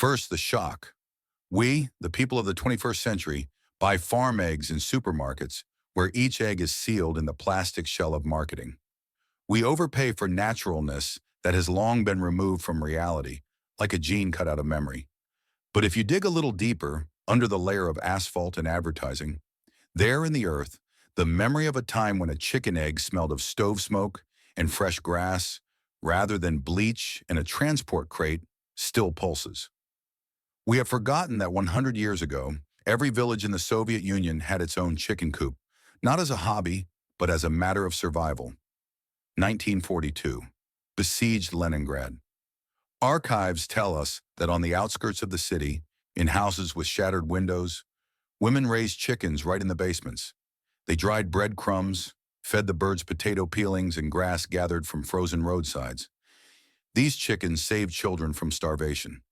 First, the shock. We, the people of the 21st century, buy farm eggs in supermarkets where each egg is sealed in the plastic shell of marketing. We overpay for naturalness that has long been removed from reality, like a gene cut out of memory. But if you dig a little deeper, under the layer of asphalt and advertising, there in the earth, the memory of a time when a chicken egg smelled of stove smoke and fresh grass, rather than bleach and a transport crate, still pulses. We have forgotten that 100 years ago, every village in the Soviet Union had its own chicken coop, not as a hobby, but as a matter of survival. 1942. Besieged Leningrad. Archives tell us that on the outskirts of the city, in houses with shattered windows, women raised chickens right in the basements. They dried breadcrumbs, fed the birds potato peelings and grass gathered from frozen roadsides. These chickens saved children from starvation.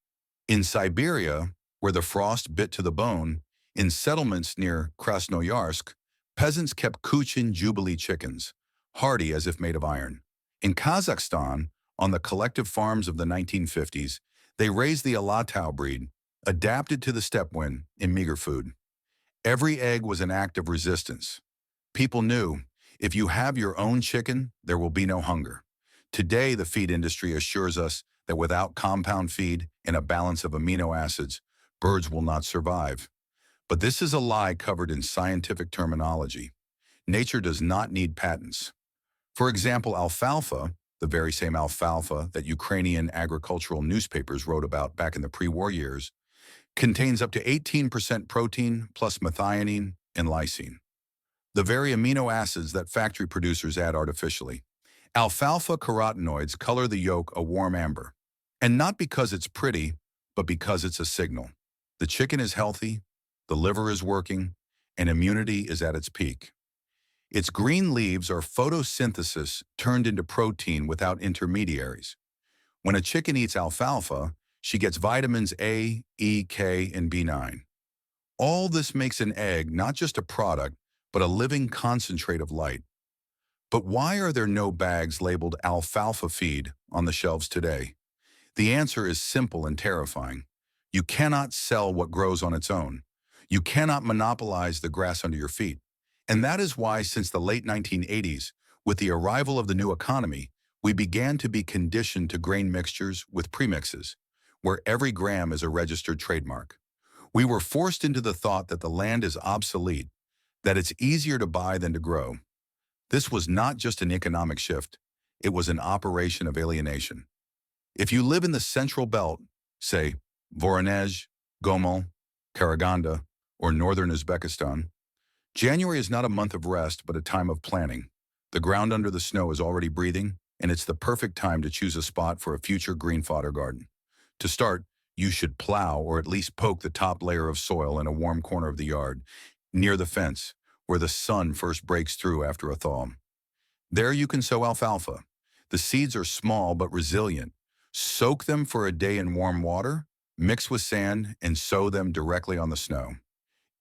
In Siberia, where the frost bit to the bone, in settlements near Krasnoyarsk, peasants kept Kuchin Jubilee chickens, hardy as if made of iron. In Kazakhstan, on the collective farms of the 1950s, they raised the Alatau breed, adapted to the steppe wind in meager food. Every egg was an act of resistance. People knew, if you have your own chicken, there will be no hunger. Today, the feed industry assures us that without compound feed and a balance of amino acids, birds will not survive. But this is a lie covered in scientific terminology. Nature does not need patents. For example, alfalfa, the very same alfalfa that Ukrainian agricultural newspapers wrote about back in the pre-war years, contains up to 18% protein plus methionine and lysine, the very amino acids that factory producers add artificially. Alfalfa carotenoids color the yolk a warm amber. And not because it's pretty, but because it's a signal. The chicken is healthy, the liver is working, and immunity is at its peak. Its green leaves are photosynthesis turned into protein without intermediaries. When a chicken eats alfalfa, she gets vitamins A, E, K, and B9. All this makes an egg not just a product, but a living concentrate of light. But why are there no bags labeled alfalfa feed on the shelves today? The answer is simple and terrifying. You cannot sell what grows on its own. You cannot monopolize the grass under your feet. And that is why since the late 1980s, with the arrival of the new economy, we began to be conditioned to grain mixtures with premixes, where every gram is a registered trademark. We were forced into the thought that the land is obsolete, that it's easier to buy than to grow. This was not just an economic shift, it was an operation of alienation. If you live in the Central Belt, say Voronezh, Gomel, Karaganda, or northern Uzbekistan, January is not a month of rest but a time of planning. The ground under the snow is already breathing, and it's the perfect time to choose a spot for a future green fodder garden. To start, you should plow or at least poke the top layer of soil in a warm corner of the yard, near the fence, where the sun first breaks through after a thaw. There you can sow alfalfa. The seeds are small but resilient. Soak them for a day in warm water, mix with sand, and sow them directly on the snow.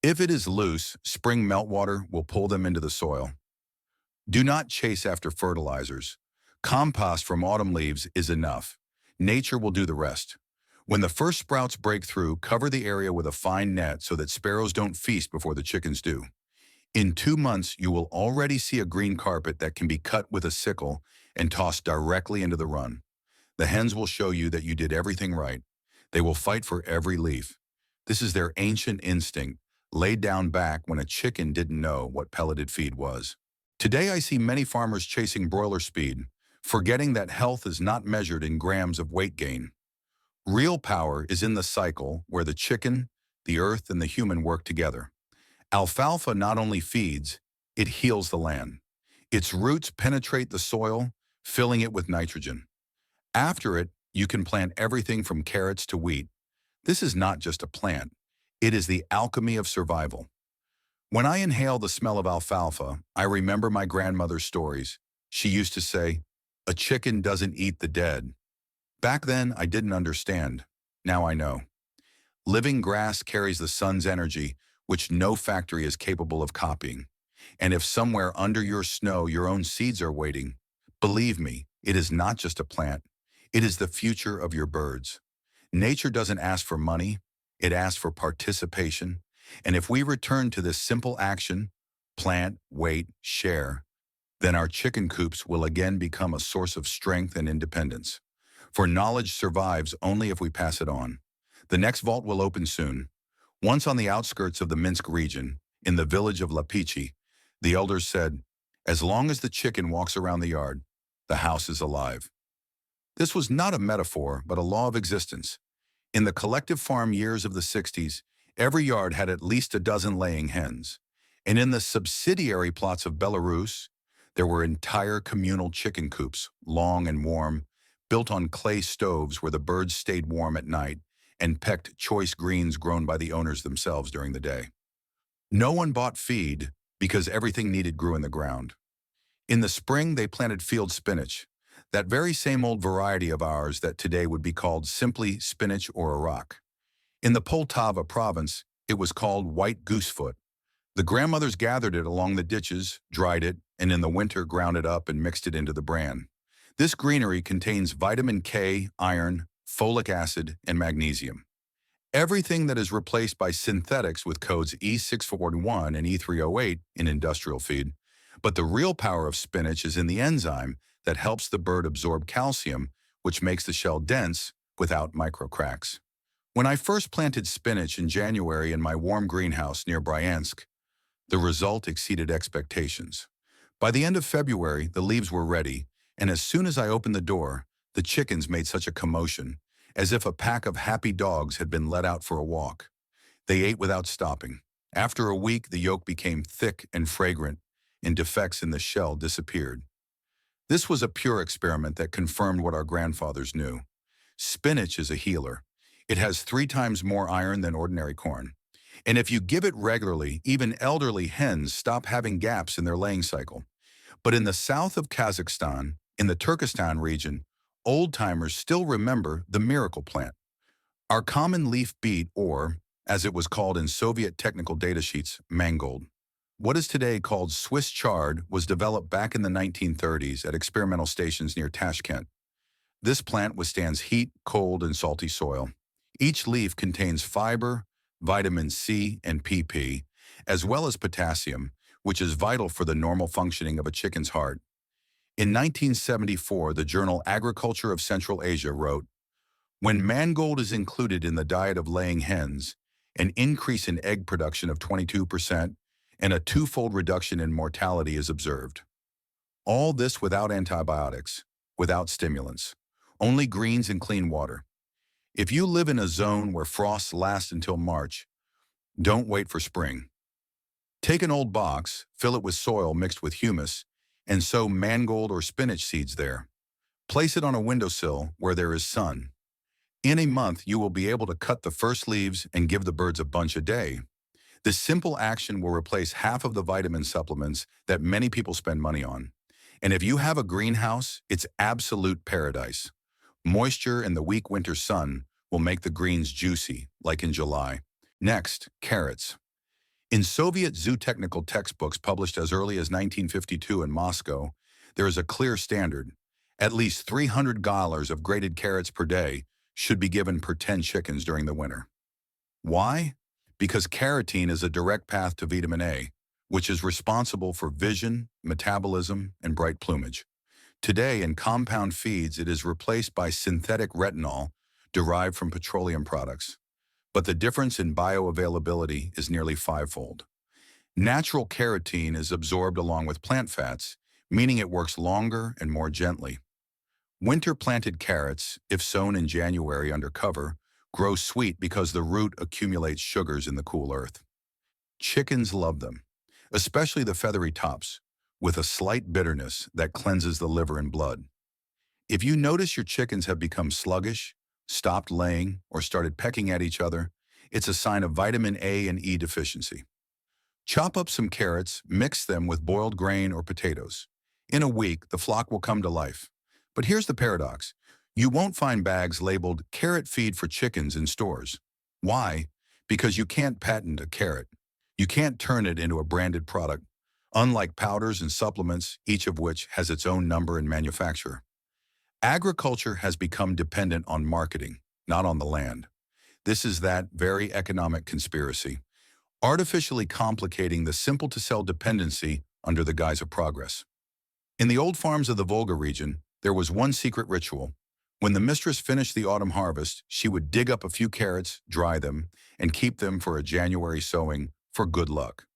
If it is loose, spring meltwater will pull them into the soil. Do not chase after fertilizers. Compost from autumn leaves is enough. Nature will do the rest. When the first sprouts break through, cover the area with a fine net so that sparrows don't feast before the chickens do. In 2 months, you will already see a green carpet that can be cut with a sickle and tossed directly into the run. The hens will show you that you did everything right. They will fight for every leaf. This is their ancient instinct, laid down back when a chicken didn't know what pelleted feed was. Today I see many farmers chasing broiler speed, forgetting that health is not measured in grams of weight gain. Real power is in the cycle where the chicken, the earth, and the human work together. Alfalfa not only feeds, it heals the land. Its roots penetrate the soil, filling it with nitrogen. After it, you can plant everything from carrots to wheat. This is not just a plant. It is the alchemy of survival. When I inhale the smell of alfalfa, I remember my grandmother's stories. She used to say, "A chicken doesn't eat the dead." Back then, I didn't understand. Now I know. Living grass carries the sun's energy, which no factory is capable of copying. And if somewhere under your snow your own seeds are waiting, believe me, it is not just a plant. It is the future of your birds. Nature doesn't ask for money, it asks for participation. And if we return to this simple action, plant, wait, share, then our chicken coops will again become a source of strength and independence. For knowledge survives only if we pass it on. The next vault will open soon. Once on the outskirts of the Minsk region, in the village of Lapichi, the elders said, "As long as the chicken walks around the yard, the house is alive." This was not a metaphor, but a law of existence. In the collective farm years of the 60s, every yard had at least a dozen laying hens. And in the subsidiary plots of Belarus, there were entire communal chicken coops, long and warm, built on clay stoves where the birds stayed warm at night and pecked choice greens grown by the owners themselves during the day. No one bought feed because everything needed grew in the ground. In the spring, they planted field spinach, that very same old variety of ours that today would be called simply spinach or arak. In the Poltava province, it was called white goosefoot. The grandmothers gathered it along the ditches, dried it, and in the winter ground it up and mixed it into the bran. This greenery contains vitamin K, iron, folic acid, and magnesium. Everything that is replaced by synthetics with codes E641 and E308 in industrial feed. But the real power of spinach is in the enzyme that helps the bird absorb calcium, which makes the shell dense without microcracks. When I first planted spinach in January in my warm greenhouse near Bryansk, the result exceeded expectations. By the end of February, the leaves were ready, and as soon as I opened the door, the chickens made such a commotion, as if a pack of happy dogs had been let out for a walk. They ate without stopping. After a week, the yolk became thick and fragrant, and defects in the shell disappeared. This was a pure experiment that confirmed what our grandfathers knew. Spinach is a healer. It has 3 times more iron than ordinary corn. And if you give it regularly, even elderly hens stop having gaps in their laying cycle. But in the south of Kazakhstan, in the Turkestan region, old-timers still remember the miracle plant. Our common leaf beet, or, as it was called in Soviet technical datasheets, mangold. What is today called Swiss chard was developed back in the 1930s at experimental stations near Tashkent. This plant withstands heat, cold, and salty soil. Each leaf contains fiber, vitamin C and PP, as well as potassium, which is vital for the normal functioning of a chicken's heart. In 1974, the journal Agriculture of Central Asia wrote, "When mangold is included in the diet of laying hens, an increase in egg production of 22% and a 2-fold reduction in mortality is observed. All this without antibiotics, without stimulants, only greens and clean water. If you live in a zone where frosts last until March, don't wait for spring. Take an old box, fill it with soil mixed with humus, and sow mangold or spinach seeds there. Place it on a windowsill where there is sun. In a month, you will be able to cut the first leaves and give the birds a bunch a day. This simple action will replace half of the vitamin supplements that many people spend money on. And if you have a greenhouse, it's absolute paradise. Moisture and the weak winter sun will make the greens juicy, like in July. Next, carrots. In Soviet zootechnical textbooks published as early as 1952 in Moscow, there is a clear standard. At least 300 gallons of grated carrots per day should be given per 10 chickens during the winter. Why? Because carotene is a direct path to vitamin A, which is responsible for vision, metabolism, and bright plumage. Today, in compound feeds, it is replaced by synthetic retinol derived from petroleum products. But the difference in bioavailability is nearly 5-fold. Natural carotene is absorbed along with plant fats, meaning it works longer and more gently. Winter-planted carrots, if sown in January under cover, grow sweet because the root accumulates sugars in the cool earth. Chickens love them, especially the feathery tops, with a slight bitterness that cleanses the liver and blood. If you notice your chickens have become sluggish, stopped laying, or started pecking at each other, it's a sign of vitamin A and E deficiency. Chop up some carrots, mix them with boiled grain or potatoes. In a week, the flock will come to life. But here's the paradox. You won't find bags labeled carrot feed for chickens in stores. Why? Because you can't patent a carrot. You can't turn it into a branded product, unlike powders and supplements, each of which has its own number and manufacturer. Agriculture has become dependent on marketing, not on the land. This is that very economic conspiracy, artificially complicating the simple-to-sell dependency under the guise of progress. In the old farms of the Volga region, there was one secret ritual. When the mistress finished the autumn harvest, she would dig up a few carrots, dry them, and keep them for a January sowing for good luck.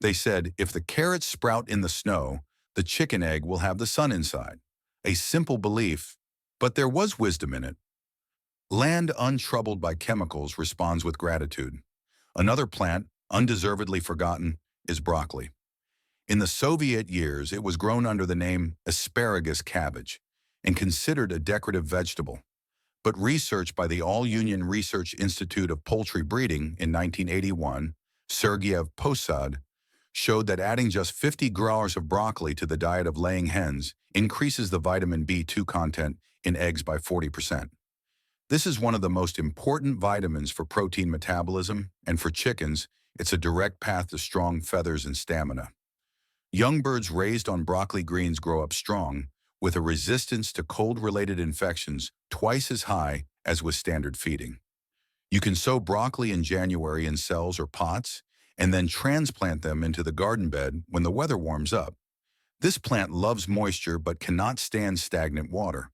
They said, if the carrots sprout in the snow, the chicken egg will have the sun inside. A simple belief, but there was wisdom in it. Land untroubled by chemicals responds with gratitude. Another plant, undeservedly forgotten, is broccoli. In the Soviet years, it was grown under the name asparagus cabbage and considered a decorative vegetable. But research by the All-Union Research Institute of Poultry Breeding in 1981, Sergeyev Posad, showed that adding just 50 grams of broccoli to the diet of laying hens increases the vitamin B2 content in eggs by 40%. This is one of the most important vitamins for protein metabolism, and for chickens, it's a direct path to strong feathers and stamina. Young birds raised on broccoli greens grow up strong, with a resistance to cold-related infections twice as high as with standard feeding. You can sow broccoli in January in cells or pots, and then transplant them into the garden bed when the weather warms up. This plant loves moisture but cannot stand stagnant water.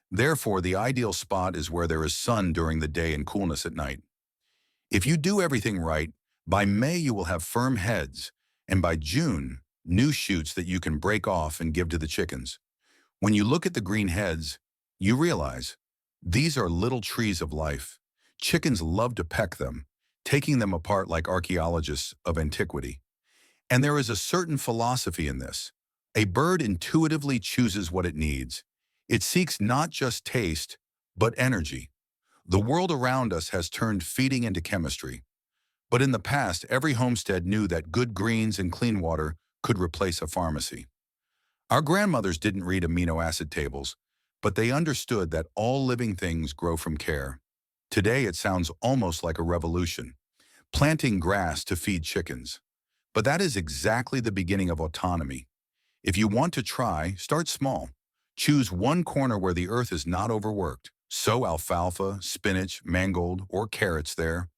Therefore, the ideal spot is where there is sun during the day and coolness at night. If you do everything right, by May you will have firm heads, and by June, new shoots that you can break off and give to the chickens. When you look at the green heads, you realize these are little trees of life. Chickens love to peck them, taking them apart like archaeologists of antiquity. And there is a certain philosophy in this. A bird intuitively chooses what it needs. It seeks not just taste, but energy. The world around us has turned feeding into chemistry. But in the past, every homestead knew that good greens and clean water could replace a pharmacy. Our grandmothers didn't read amino acid tables, but they understood that all living things grow from care. Today, it sounds almost like a revolution, planting grass to feed chickens. But that is exactly the beginning of autonomy. If you want to try, start small. Choose one corner where the earth is not overworked. Sow alfalfa, spinach, mangold, or carrots there.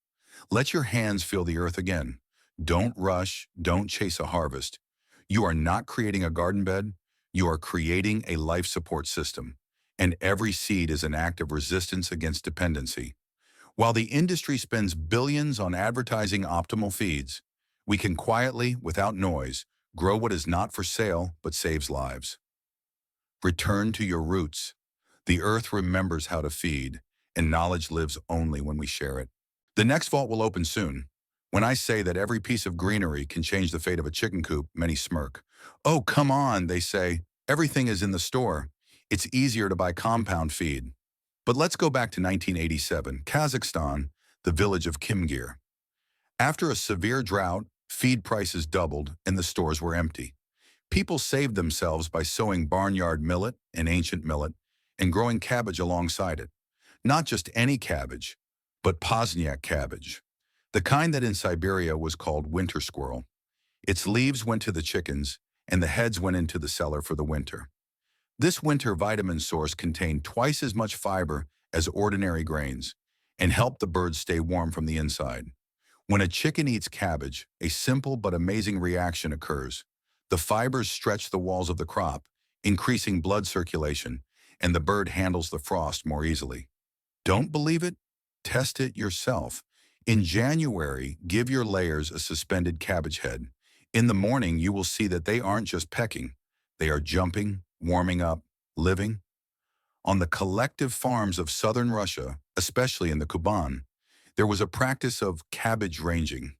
Let your hands feel the earth again. Don't rush, don't chase a harvest. You are not creating a garden bed, you are creating a life support system. And every seed is an act of resistance against dependency. While the industry spends billions on advertising optimal feeds, we can quietly, without noise, grow what is not for sale but saves lives. Return to your roots. The earth remembers how to feed, and knowledge lives only when we share it. The next vault will open soon. When I say that every piece of greenery can change the fate of a chicken coop, many smirk. Oh, come on, they say. Everything is in the store. It's easier to buy compound feed. But let's go back to 1987, Kazakhstan, the village of Kimgir. After a severe drought, feed prices doubled and the stores were empty. People saved themselves by sowing barnyard millet, an ancient millet, and growing cabbage alongside it. Not just any cabbage, but Pozniak cabbage, the kind that in Siberia was called winter squirrel. Its leaves went to the chickens, and the heads went into the cellar for the winter. This winter vitamin source contained twice as much fiber as ordinary grains and helped the birds stay warm from the inside. When a chicken eats cabbage, a simple but amazing reaction occurs. The fibers stretch the walls of the crop, increasing blood circulation, and the bird handles the frost more easily. Don't believe it? Test it yourself. In January, give your layers a suspended cabbage head. In the morning, you will see that they aren't just pecking. They are jumping, warming up, living. On the collective farms of southern Russia, especially in the Kuban, there was a practice of cabbage ranging.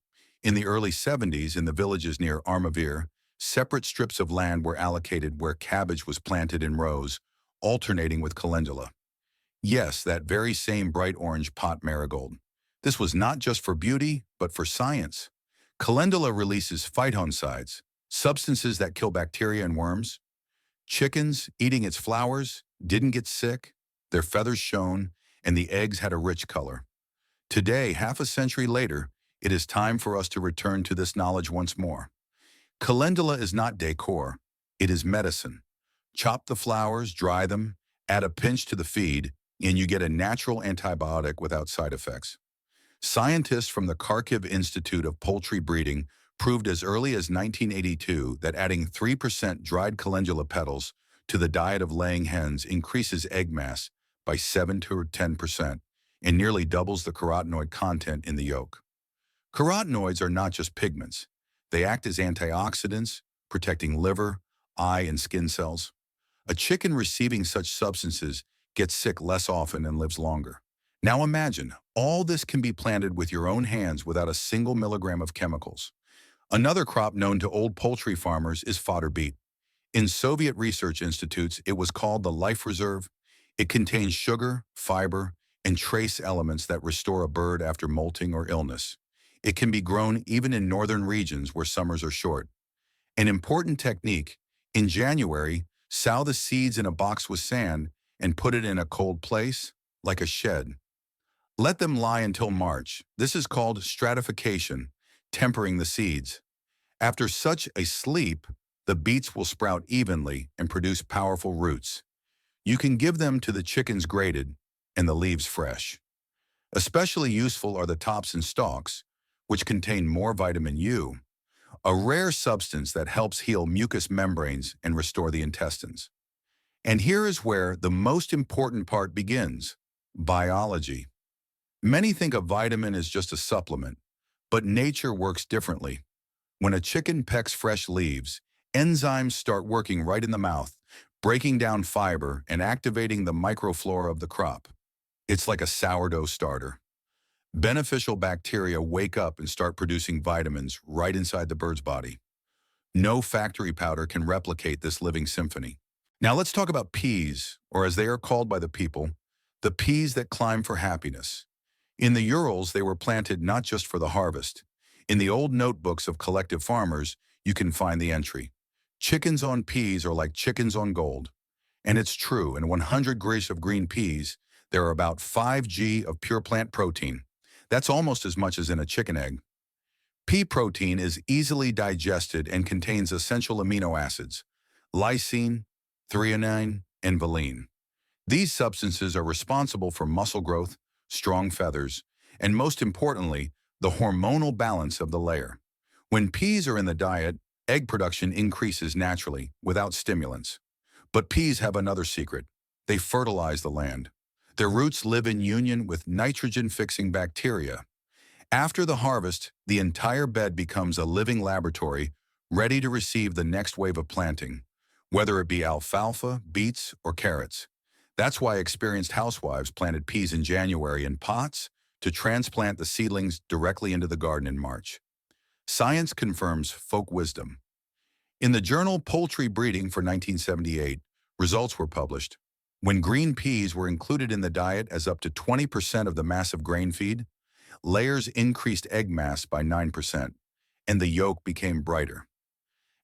In the early 70s, in the villages near Armavir, separate strips of land were allocated where cabbage was planted in rows, alternating with calendula. Yes, that very same bright orange pot marigold. This was not just for beauty, but for science. Calendula releases phytoncides, substances that kill bacteria and worms. Chickens, eating its flowers, didn't get sick, their feathers shone, and the eggs had a rich color. Today, half a century later, it is time for us to return to this knowledge once more. Calendula is not decor, it is medicine. Chop the flowers, dry them, add a pinch to the feed, and you get a natural antibiotic without side effects. Scientists from the Kharkiv Institute of Poultry Breeding proved as early as 1982 that adding 3% dried calendula petals to the diet of laying hens increases egg mass by 7 to 10% and nearly doubles the carotenoid content in the yolk. Carotenoids are not just pigments. They act as antioxidants, protecting liver, eye, and skin cells. A chicken receiving such substances gets sick less often and lives longer. Now imagine, all this can be planted with your own hands without a single milligram of chemicals. Another crop known to old poultry farmers is fodder beet. In Soviet research institutes, it was called the life reserve. It contains sugar, fiber, and trace elements that restore a bird after molting or illness. It can be grown even in northern regions where summers are short. An important technique: in January, sow the seeds in a box with sand and put it in a cold place, like a shed. Let them lie until March. This is called stratification, tempering the seeds. After such a sleep, the beets will sprout evenly and produce powerful roots. You can give them to the chickens grated and the leaves fresh. Especially useful are the tops and stalks, which contain more vitamin U, a rare substance that helps heal mucous membranes and restore the intestines. And here is where the most important part begins: biology. Many think a vitamin is just a supplement, but nature works differently. When a chicken pecks fresh leaves, enzymes start working right in the mouth, breaking down fiber and activating the microflora of the crop. It's like a sourdough starter. Beneficial bacteria wake up and start producing vitamins right inside the bird's body. No factory powder can replicate this living symphony. Now let's talk about peas, or as they are called by the people, the peas that climb for happiness. In the Urals, they were planted not just for the harvest. In the old notebooks of collective farmers, you can find the entry: chickens on peas are like chickens on gold. And it's true, in 100 grams of green peas, there are about 5 g of pure plant protein. That's almost as much as in a chicken egg. Pea protein is easily digested and contains essential amino acids: lysine, threonine, and valine. These substances are responsible for muscle growth, strong feathers, and most importantly, the hormonal balance of the layer. When peas are in the diet, egg production increases naturally, without stimulants. But peas have another secret: they fertilize the land. Their roots live in union with nitrogen-fixing bacteria. After the harvest, the entire bed becomes a living laboratory, ready to receive the next wave of planting, whether it be alfalfa, beets, or carrots. That's why experienced housewives planted peas in January in pots to transplant the seedlings directly into the garden in March. Science confirms folk wisdom. In the journal Poultry Breeding for 1978, results were published. When green peas were included in the diet as up to 20% of the massive grain feed, layers increased egg mass by 9%, and the yolk became brighter.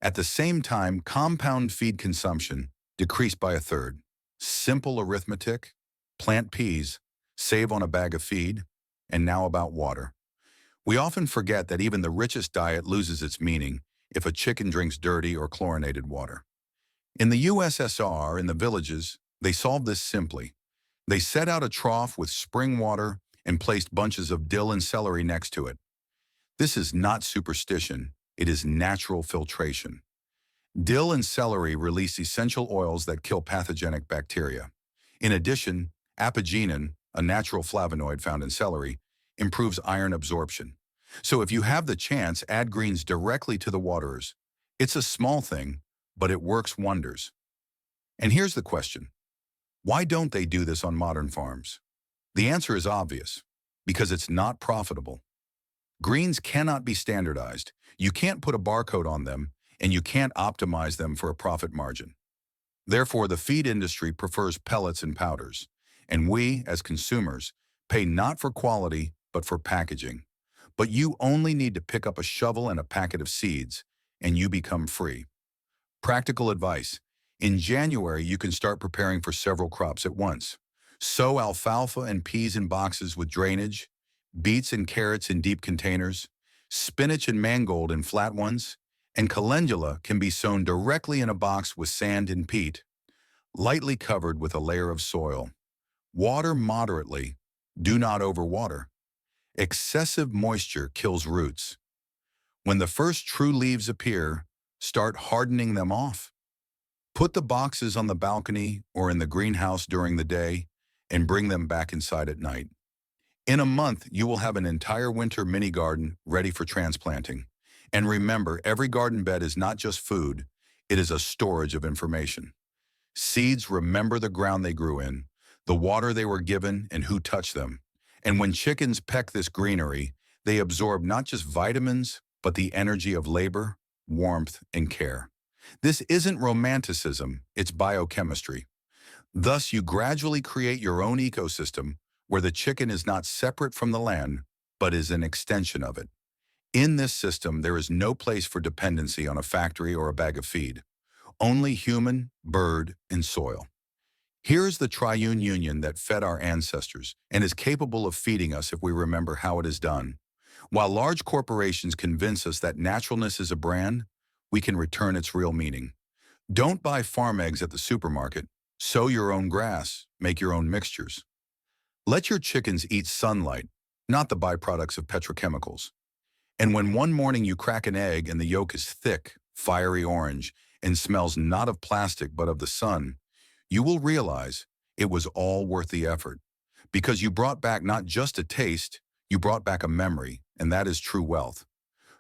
At the same time, compound feed consumption decreased by a third. Simple arithmetic: plant peas, save on a bag of feed, and now about water. We often forget that even the richest diet loses its meaning if a chicken drinks dirty or chlorinated water. In the USSR, in the villages, they solved this simply. They set out a trough with spring water and placed bunches of dill and celery next to it. This is not superstition, it is natural filtration. Dill and celery release essential oils that kill pathogenic bacteria. In addition, apigenin, a natural flavonoid found in celery, improves iron absorption. So if you have the chance, add greens directly to the waterers. It's a small thing, but it works wonders. And here's the question: why don't they do this on modern farms? The answer is obvious: because it's not profitable. Greens cannot be standardized. You can't put a barcode on them, and you can't optimize them for a profit margin. Therefore, the feed industry prefers pellets and powders, and we, as consumers, pay not for quality, but for packaging. But you only need to pick up a shovel and a packet of seeds, and you become free. Practical advice: in January, you can start preparing for several crops at once. Sow alfalfa and peas in boxes with drainage, beets and carrots in deep containers, spinach and mangold in flat ones, and calendula can be sown directly in a box with sand and peat, lightly covered with a layer of soil. Water moderately. Do not overwater. Excessive moisture kills roots. When the first true leaves appear, start hardening them off. Put the boxes on the balcony or in the greenhouse during the day and bring them back inside at night. In a month, you will have an entire winter mini garden ready for transplanting. And remember, every garden bed is not just food, it is a storage of information. Seeds remember the ground they grew in, the water they were given, and who touched them. And when chickens peck this greenery, they absorb not just vitamins, but the energy of labor, warmth, and care. This isn't romanticism, it's biochemistry. Thus, you gradually create your own ecosystem where the chicken is not separate from the land, but is an extension of it. In this system, there is no place for dependency on a factory or a bag of feed. Only human, bird, and soil. Here is the triune union that fed our ancestors and is capable of feeding us if we remember how it is done. While large corporations convince us that naturalness is a brand, we can return its real meaning. Don't buy farm eggs at the supermarket. Sow your own grass, make your own mixtures. Let your chickens eat sunlight, not the byproducts of petrochemicals. And when one morning you crack an egg and the yolk is thick, fiery orange, and smells not of plastic but of the sun, you will realize it was all worth the effort. Because you brought back not just a taste, you brought back a memory, and that is true wealth.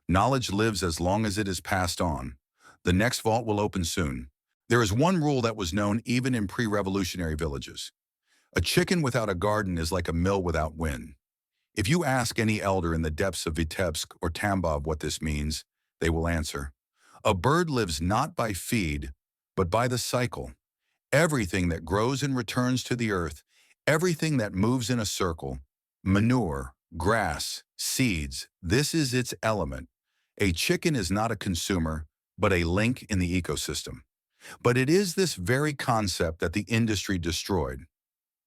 Knowledge lives as long as it is passed on. The next vault will open soon. There is one rule that was known even in pre-revolutionary villages. A chicken without a garden is like a mill without wind. If you ask any elder in the depths of Vitebsk or Tambov what this means, they will answer. A bird lives not by feed, but by the cycle. Everything that grows and returns to the earth, everything that moves in a circle, manure, grass, seeds, this is its element. A chicken is not a consumer, but a link in the ecosystem. But it is this very concept that the industry destroyed.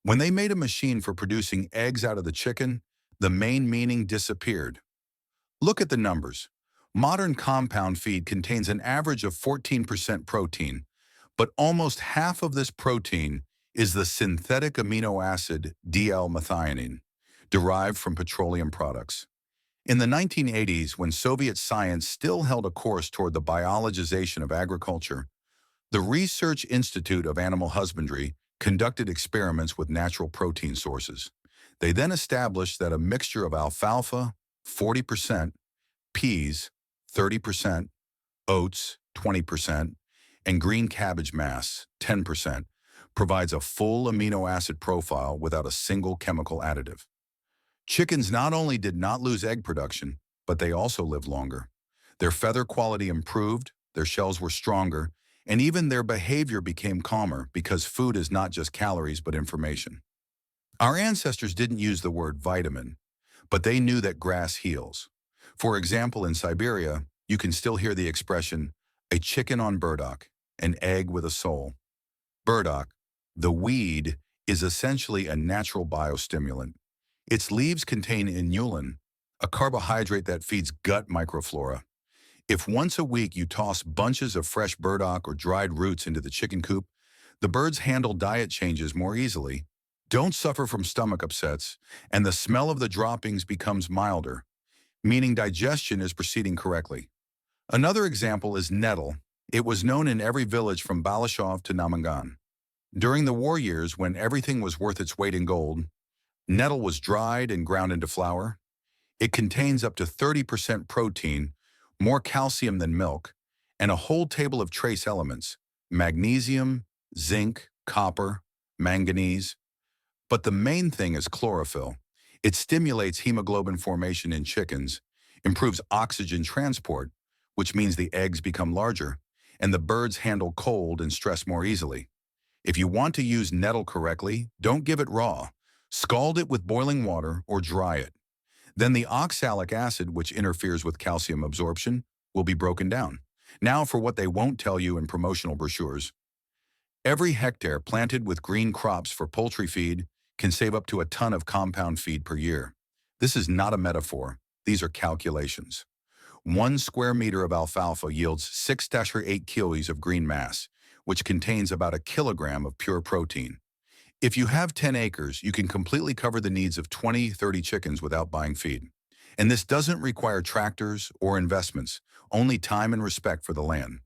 When they made a machine for producing eggs out of the chicken, the main meaning disappeared. Look at the numbers. Modern compound feed contains an average of 14% protein, but almost half of this protein is the synthetic amino acid DL-methionine, derived from petroleum products. In the 1980s, when Soviet science still held a course toward the biologization of agriculture, the Research Institute of Animal Husbandry conducted experiments with natural protein sources. They then established that a mixture of alfalfa, 40%, peas, 30%, oats, 20%, and green cabbage mass, 10%, provides a full amino acid profile without a single chemical additive. Chickens not only did not lose egg production, but they also lived longer. Their feather quality improved, their shells were stronger, and even their behavior became calmer because food is not just calories but information. Our ancestors didn't use the word vitamin, but they knew that grass heals. For example, in Siberia, you can still hear the expression, a chicken on burdock, an egg with a soul. Burdock, the weed, is essentially a natural biostimulant. Its leaves contain inulin, a carbohydrate that feeds gut microflora. If once a week you toss bunches of fresh burdock or dried roots into the chicken coop, the birds handle diet changes more easily, don't suffer from stomach upsets, and the smell of the droppings becomes milder, meaning digestion is proceeding correctly. Another example is nettle. It was known in every village from Balashov to Namangan. During the war years, when everything was worth its weight in gold, nettle was dried and ground into flour. It contains up to 30% protein, more calcium than milk, and a whole table of trace elements, magnesium, zinc, copper, manganese. But the main thing is chlorophyll. It stimulates hemoglobin formation in chickens, improves oxygen transport, which means the eggs become larger, and the birds handle cold and stress more easily. If you want to use nettle correctly, don't give it raw. Scald it with boiling water or dry it. Then the oxalic acid, which interferes with calcium absorption, will be broken down. Now for what they won't tell you in promotional brochures. Every hectare planted with green crops for poultry feed can save up to a ton of compound feed per year. This is not a metaphor. These are calculations. 1 square meter of alfalfa yields 6-8 kilos of green mass, which contains about a kilogram of pure protein. If you have 10 acres, you can completely cover the needs of 20, 30 chickens without buying feed. And this doesn't require tractors or investments, only time and respect for the land.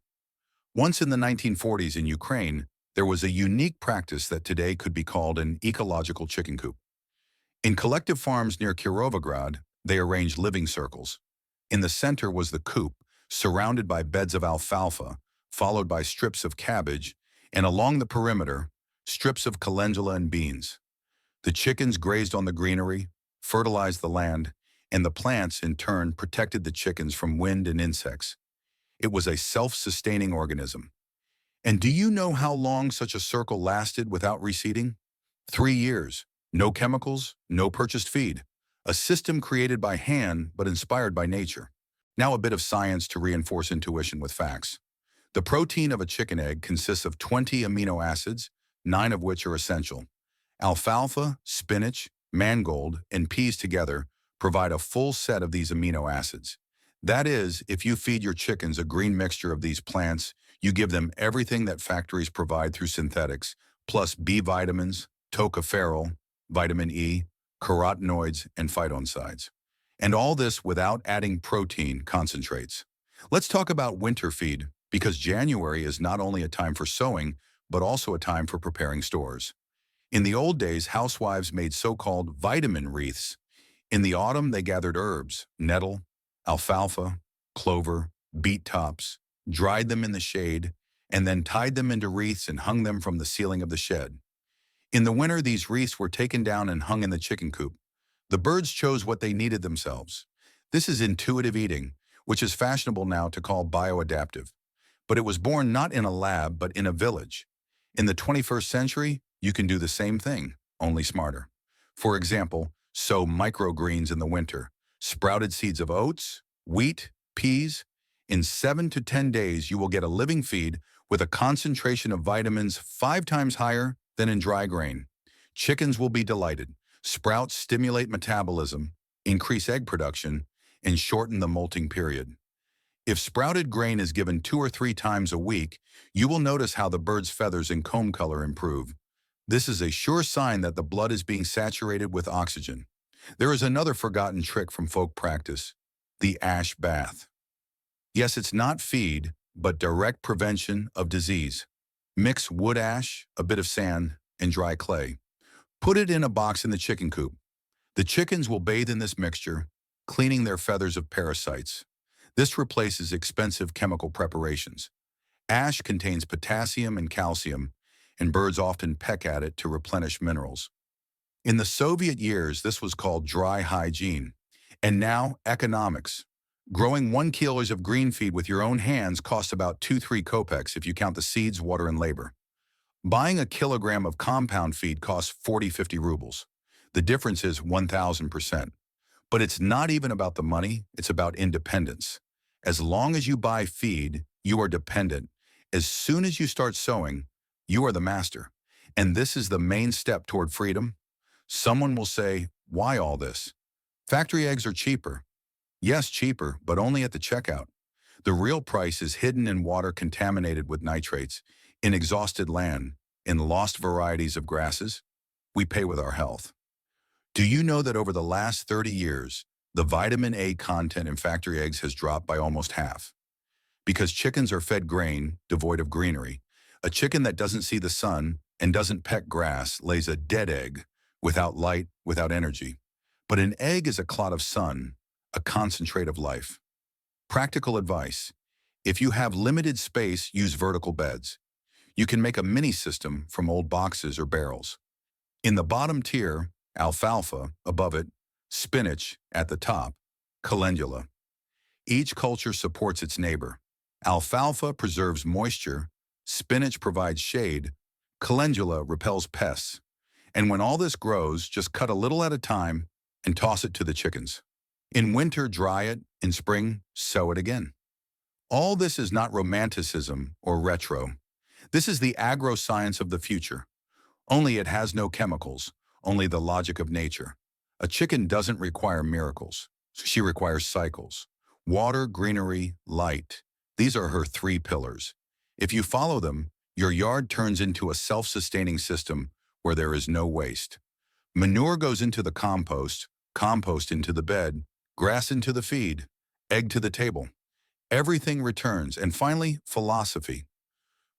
Once in the 1940s in Ukraine, there was a unique practice that today could be called an ecological chicken coop. In collective farms near Kirovograd, they arranged living circles. In the center was the coop, surrounded by beds of alfalfa, followed by strips of cabbage, and along the perimeter, strips of calendula and beans. The chickens grazed on the greenery, fertilized the land, and the plants, in turn, protected the chickens from wind and insects. It was a self-sustaining organism. And do you know how long such a circle lasted without reseeding? 3 years. No chemicals, no purchased feed. A system created by hand but inspired by nature. Now a bit of science to reinforce intuition with facts. The protein of a chicken egg consists of 20 amino acids, 9 of which are essential. Alfalfa, spinach, mangold, and peas together provide a full set of these amino acids. That is, if you feed your chickens a green mixture of these plants, you give them everything that factories provide through synthetics, plus B vitamins, tocopherol, vitamin E, carotenoids, and phytoncides. And all this without adding protein concentrates. Let's talk about winter feed, because January is not only a time for sowing, but also a time for preparing stores. In the old days, housewives made so-called vitamin wreaths. In the autumn, they gathered herbs, nettle, alfalfa, clover, beet tops, dried them in the shade, and then tied them into wreaths and hung them from the ceiling of the shed. In the winter, these wreaths were taken down and hung in the chicken coop. The birds chose what they needed themselves. This is intuitive eating, which is fashionable now to call bioadaptive. But it was born not in a lab, but in a village. In the 21st century, you can do the same thing, only smarter. For example, sow microgreens in the winter, sprouted seeds of oats, wheat, peas. In 7 to 10 days, you will get a living feed with a concentration of vitamins 5 times higher than in dry grain. Chickens will be delighted. Sprouts stimulate metabolism, increase egg production, and shorten the molting period. If sprouted grain is given 2 or 3 times a week, you will notice how the bird's feathers and comb color improve. This is a sure sign that the blood is being saturated with oxygen. There is another forgotten trick from folk practice, the ash bath. Yes, it's not feed, but direct prevention of disease. Mix wood ash, a bit of sand, and dry clay. Put it in a box in the chicken coop. The chickens will bathe in this mixture, cleaning their feathers of parasites. This replaces expensive chemical preparations. Ash contains potassium and calcium, and birds often peck at it to replenish minerals. In the Soviet years, this was called dry hygiene. And now, economics. Growing 1 kilo of green feed with your own hands costs about 2-3 kopecks if you count the seeds, water, and labor. Buying a kilogram of compound feed costs 40-50 rubles. The difference is 1,000%. But it's not even about the money, it's about independence. As long as you buy feed, you are dependent. As soon as you start sowing, you are the master. And this is the main step toward freedom. Someone will say, why all this? Factory eggs are cheaper. Yes, cheaper, but only at the checkout. The real price is hidden in water contaminated with nitrates, in exhausted land, in lost varieties of grasses. We pay with our health. Do you know that over the last 30 years, the vitamin A content in factory eggs has dropped by almost half? Because chickens are fed grain, devoid of greenery. A chicken that doesn't see the sun and doesn't peck grass lays a dead egg, without light, without energy. But an egg is a clot of sun, a concentrate of life. Practical advice. If you have limited space, use vertical beds. You can make a mini system from old boxes or barrels. In the bottom tier, alfalfa, above it, spinach, at the top, calendula. Each culture supports its neighbor. Alfalfa preserves moisture, spinach provides shade, calendula repels pests. And when all this grows, just cut a little at a time and toss it to the chickens. In winter, dry it. In spring, sow it again. All this is not romanticism or retro. This is the agro-science of the future. Only it has no chemicals, only the logic of nature. A chicken doesn't require miracles. She requires cycles. Water, greenery, light. These are her 3 pillars. If you follow them, your yard turns into a self-sustaining system where there is no waste. Manure goes into the compost, compost into the bed, grass into the feed, egg to the table. Everything returns. And finally, philosophy.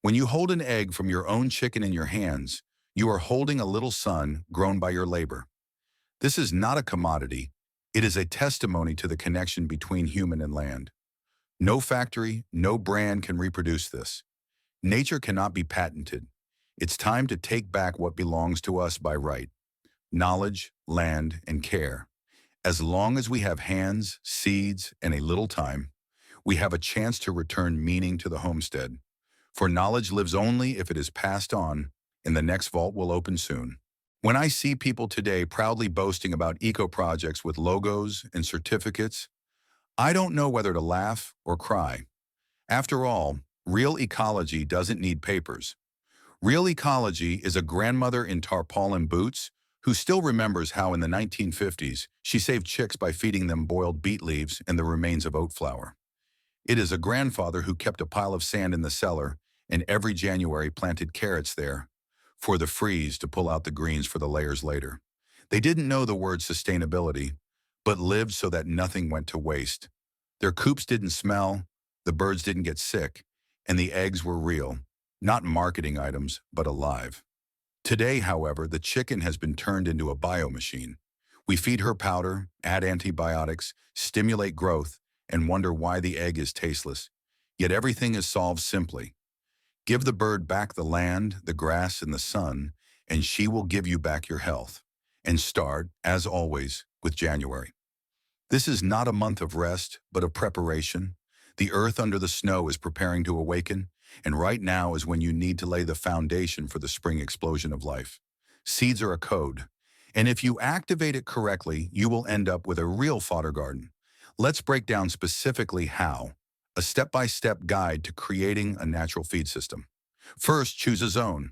When you hold an egg from your own chicken in your hands, you are holding a little son grown by your labor. This is not a commodity. It is a testimony to the connection between human and land. No factory, no brand can reproduce this. Nature cannot be patented. It's time to take back what belongs to us by right: knowledge, land, and care. As long as we have hands, seeds, and a little time, we have a chance to return meaning to the homestead. For knowledge lives only if it is passed on, and the next vault will open soon. When I see people today proudly boasting about eco-projects with logos and certificates, I don't know whether to laugh or cry. After all, real ecology doesn't need papers. Real ecology is a grandmother in tarpaulin boots who still remembers how in the 1950s she saved chicks by feeding them boiled beet leaves and the remains of oat flour. It is a grandfather who kept a pile of sand in the cellar and every January planted carrots there for the freeze to pull out the greens for the layers later. They didn't know the word sustainability, but lived so that nothing went to waste. Their coops didn't smell, the birds didn't get sick, and the eggs were real, not marketing items, but alive. Today, however, the chicken has been turned into a biomachine. We feed her powder, add antibiotics, stimulate growth, and wonder why the egg is tasteless. Yet everything is solved simply. Give the bird back the land, the grass, and the sun, and she will give you back your health. And start, as always, with January. This is not a month of rest, but of preparation. The earth under the snow is preparing to awaken, and right now is when you need to lay the foundation for the spring explosion of life. Seeds are a code, and if you activate it correctly, you will end up with a real fodder garden. Let's break down specifically how. A step-by-step guide to creating a natural feed system. First, choose a zone.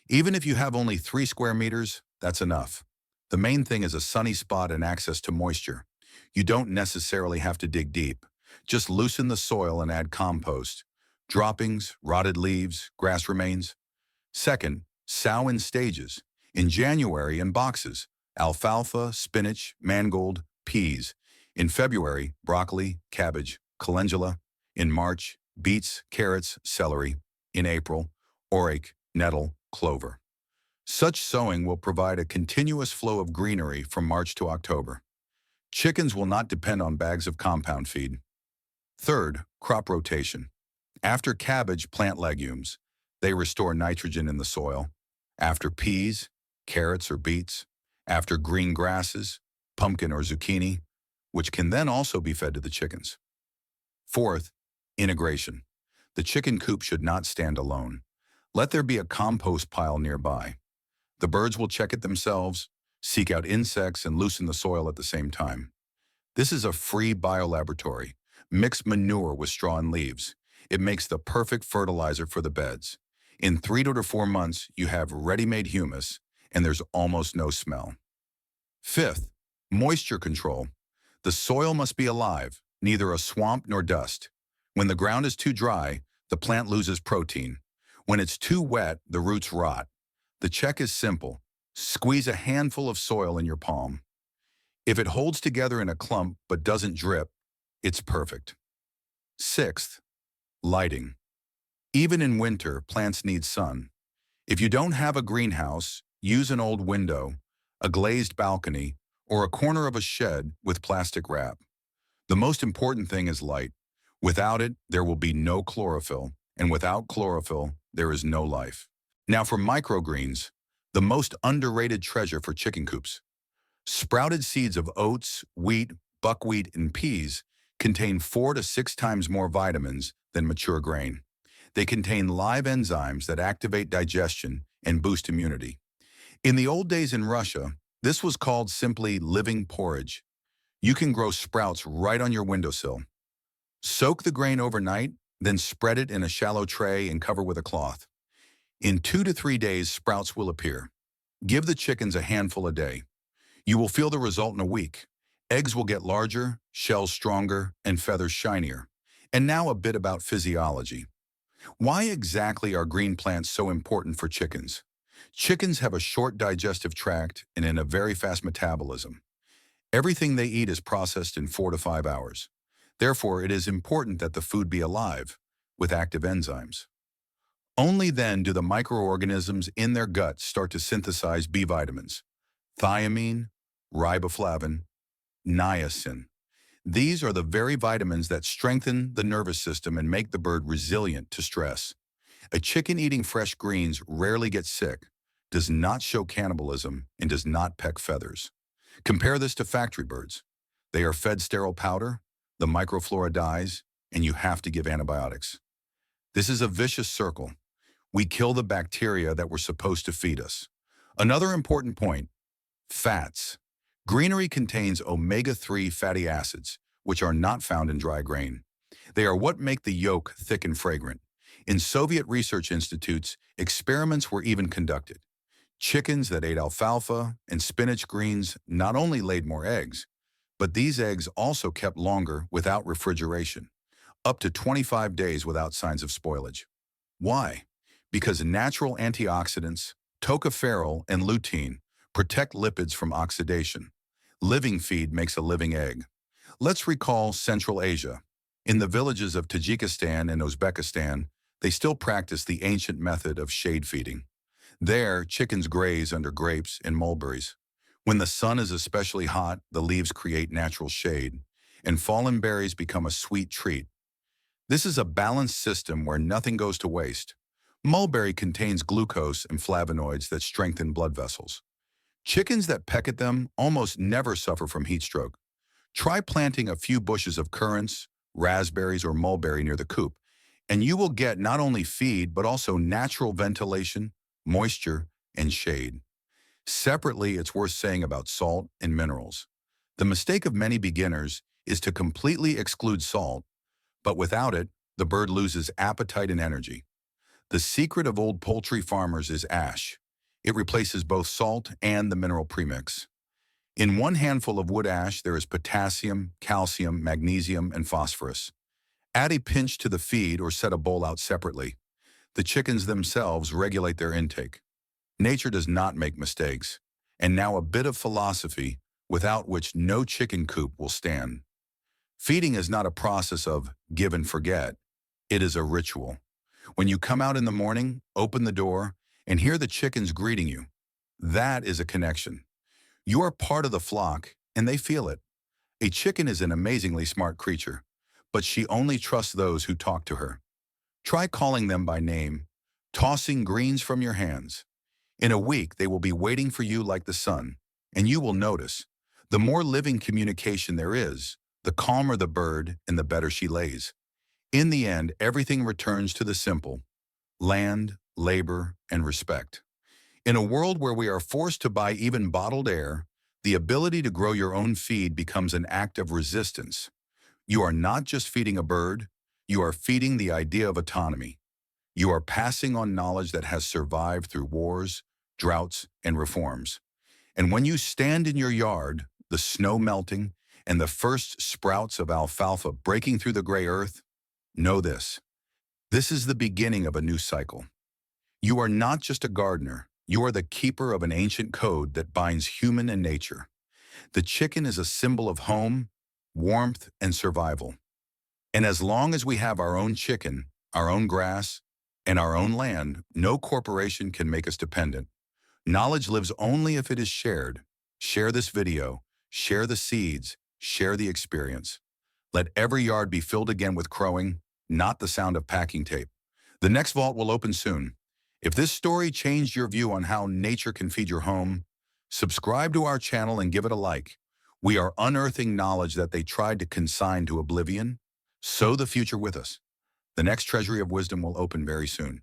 Even if you have only 3 square meters, that's enough. The main thing is a sunny spot and access to moisture. You don't necessarily have to dig deep. Just loosen the soil and add compost, droppings, rotted leaves, grass remains. Second, sow in stages. In January, in boxes: alfalfa, spinach, mangold, peas. In February, broccoli, cabbage, calendula. In March, beets, carrots, celery. In April, orach, nettle, clover. Such sowing will provide a continuous flow of greenery from March to October. Chickens will not depend on bags of compound feed. Third, crop rotation. After cabbage, plant legumes. They restore nitrogen in the soil. After peas, carrots or beets. After green grasses, pumpkin or zucchini, which can then also be fed to the chickens. Fourth, integration. The chicken coop should not stand alone. Let there be a compost pile nearby. The birds will check it themselves, seek out insects, and loosen the soil at the same time. This is a free biolaboratory. Mix manure with straw and leaves. It makes the perfect fertilizer for the beds. In 3 to 4 months, you have ready-made humus, and there's almost no smell. Fifth, moisture control. The soil must be alive, neither a swamp nor dust. When the ground is too dry, the plant loses protein. When it's too wet, the roots rot. The check is simple. Squeeze a handful of soil in your palm. If it holds together in a clump but doesn't drip, it's perfect. Sixth, lighting. Even in winter, plants need sun. If you don't have a greenhouse, use an old window, a glazed balcony, or a corner of a shed with plastic wrap. The most important thing is light. Without it, there will be no chlorophyll, and without chlorophyll, there is no life. Now for microgreens, the most underrated treasure for chicken coops. Sprouted seeds of oats, wheat, buckwheat, and peas contain 4 to 6 times more vitamins than mature grain. They contain live enzymes that activate digestion and boost immunity. In the old days in Russia, this was called simply living porridge. You can grow sprouts right on your windowsill. Soak the grain overnight, then spread it in a shallow tray and cover with a cloth. In 2 to 3 days, sprouts will appear. Give the chickens a handful a day. You will feel the result in a week. Eggs will get larger, shells stronger, and feathers shinier. And now a bit about physiology. Why exactly are green plants so important for chickens? Chickens have a short digestive tract and a very fast metabolism. Everything they eat is processed in 4 to 5 hours. Therefore, it is important that the food be alive, with active enzymes. Only then do the microorganisms in their guts start to synthesize B vitamins, thiamine, riboflavin, niacin. These are the very vitamins that strengthen the nervous system and make the bird resilient to stress. A chicken eating fresh greens rarely gets sick, does not show cannibalism, and does not peck feathers. Compare this to factory birds. They are fed sterile powder, the microflora dies, and you have to give antibiotics. This is a vicious circle. We kill the bacteria that were supposed to feed us. Another important point, fats. Greenery contains omega-3 fatty acids, which are not found in dry grain. They are what make the yolk thick and fragrant. In Soviet research institutes, experiments were even conducted. Chickens that ate alfalfa and spinach greens not only laid more eggs, but these eggs also kept longer without refrigeration, up to 25 days without signs of spoilage. Why? Because natural antioxidants, tocopherol and lutein, protect lipids from oxidation. Living feed makes a living egg. Let's recall Central Asia. In the villages of Tajikistan and Uzbekistan, they still practice the ancient method of shade feeding. There, chickens graze under grapes and mulberries. When the sun is especially hot, the leaves create natural shade, and fallen berries become a sweet treat. This is a balanced system where nothing goes to waste. Mulberry contains glucose and flavonoids that strengthen blood vessels. Chickens that peck at them almost never suffer from heat stroke. Try planting a few bushes of currants, raspberries, or mulberry near the coop, and you will get not only feed but also natural ventilation, moisture, and shade. Separately, it's worth saying about salt and minerals. The mistake of many beginners is to completely exclude salt, but without it, the bird loses appetite and energy. The secret of old poultry farmers is ash. It replaces both salt and the mineral premix. In one handful of wood ash, there is potassium, calcium, magnesium, and phosphorus. Add a pinch to the feed or set a bowl out separately. The chickens themselves regulate their intake. Nature does not make mistakes. And now a bit of philosophy, without which no chicken coop will stand. Feeding is not a process of give and forget. It is a ritual. When you come out in the morning, open the door, and hear the chickens greeting you, that is a connection. You are part of the flock, and they feel it. A chicken is an amazingly smart creature, but she only trusts those who talk to her. Try calling them by name, tossing greens from your hands. In a week, they will be waiting for you like the sun, and you will notice, the more living communication there is, the calmer the bird and the better she lays. In the end, everything returns to the simple: land, labor, and respect. In a world where we are forced to buy even bottled air, the ability to grow your own feed becomes an act of resistance. You are not just feeding a bird, you are feeding the idea of autonomy. You are passing on knowledge that has survived through wars, droughts, and reforms. And when you stand in your yard, the snow melting, and the first sprouts of alfalfa breaking through the gray earth, know this. This is the beginning of a new cycle. You are not just a gardener, you are the keeper of an ancient code that binds human and nature. The chicken is a symbol of home, warmth, and survival. And as long as we have our own chicken, our own grass, and our own land, no corporation can make us dependent. Knowledge lives only if it is shared. Share this video, share the seeds, share the experience. Let every yard be filled again with crowing, not the sound of packing tape. The next vault will open soon. If this story changed your view on how nature can feed your home, subscribe to our channel and give it a like. We are unearthing knowledge that they tried to consign to oblivion. Sow the future with us. The next treasury of wisdom will open very soon.